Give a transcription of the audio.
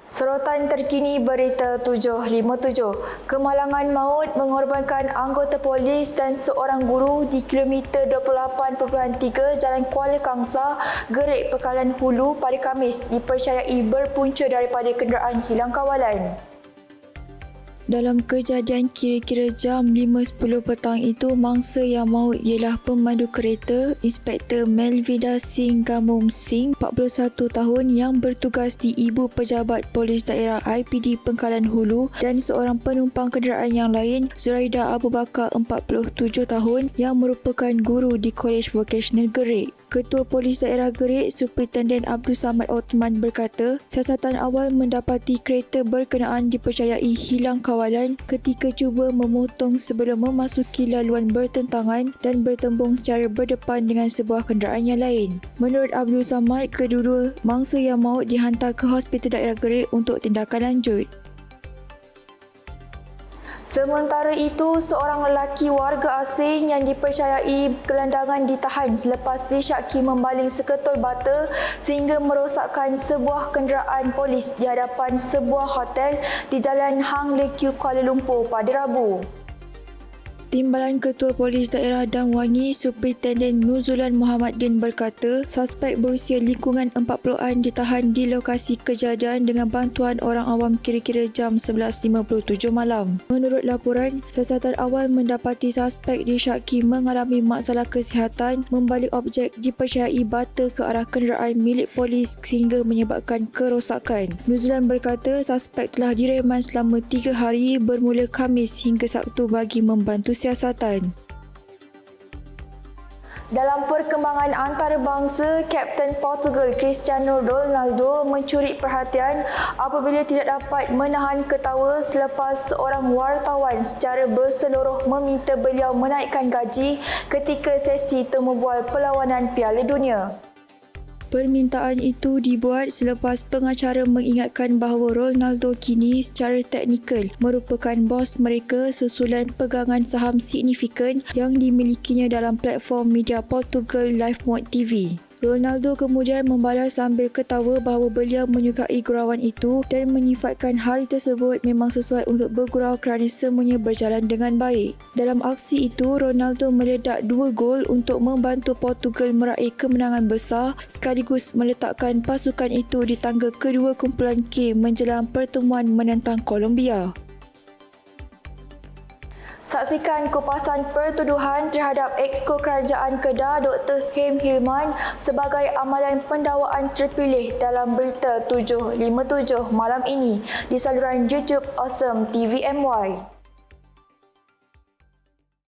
Sorotan terkini berita 757. Kemalangan maut mengorbankan anggota polis dan seorang guru di kilometer 28.3 Jalan Kuala Kangsar, Gerik, Pekalan Hulu pada Khamis dipercayai berpunca daripada kenderaan hilang kawalan. Dalam kejadian kira-kira jam 5.10 petang itu, mangsa yang maut ialah pemandu kereta Inspektor Melvida Singh Gamum Singh, 41 tahun yang bertugas di Ibu Pejabat Polis Daerah IPD Pekalan Hulu dan seorang penumpang kenderaan yang lain, Zuraida Abu Bakar, 47 tahun yang merupakan guru di Kolej Vokasional Gerik. Ketua Polis Daerah Gerik, Superintendent Abdul Samad Othman berkata, siasatan awal mendapati kereta berkenaan dipercayai hilang kawalan ketika cuba memotong sebelum memasuki laluan bertentangan dan bertembung secara berdepan dengan sebuah kenderaan yang lain. Menurut Abdul Samad, kedua mangsa yang maut dihantar ke Hospital Daerah Gerik untuk tindakan lanjut. Sementara itu, seorang lelaki warga asing yang dipercayai gelandangan ditahan selepas disyaki membaling seketul bata sehingga merosakkan sebuah kenderaan polis di hadapan sebuah hotel di Jalan Hang Lekyu, Kuala Lumpur pada Rabu. Timbalan Ketua Polis Daerah Dang Wangi, Superintendent Nuzulan Muhammadin berkata, suspek berusia lingkungan 40-an ditahan di lokasi kejadian dengan bantuan orang awam kira-kira jam 11.57 malam. Menurut laporan, siasatan awal mendapati suspek disyaki mengalami masalah kesihatan membalik objek dipercayai bata ke arah kenderaan milik polis sehingga menyebabkan kerosakan. Nuzulan berkata, suspek telah direman selama 3 hari bermula Khamis hingga Sabtu bagi membantu siasatan. Dalam perkembangan antarabangsa, Kapten Portugal Cristiano Ronaldo mencuri perhatian apabila tidak dapat menahan ketawa selepas seorang wartawan secara berseluruh meminta beliau menaikkan gaji ketika sesi temu bual perlawanan Piala Dunia. Permintaan itu dibuat selepas pengacara mengingatkan bahawa Ronaldo kini secara teknikal merupakan bos mereka susulan pegangan saham signifikan yang dimilikinya dalam platform media Portugal Live Mode TV. Ronaldo kemudian membalas sambil ketawa bahawa beliau menyukai gurauan itu dan menyifatkan hari tersebut memang sesuai untuk bergurau kerana semuanya berjalan dengan baik. Dalam aksi itu, Ronaldo meledak 2 gol untuk membantu Portugal meraih kemenangan besar sekaligus meletakkan pasukan itu di tangga kedua kumpulan K menjelang pertemuan menentang Colombia. Saksikan kupasan pertuduhan terhadap Exco Kerajaan Kedah Dr. Hem Hilman sebagai amalan pendakwaan terpilih dalam berita 757 malam ini di saluran YouTube Awesome TV MY.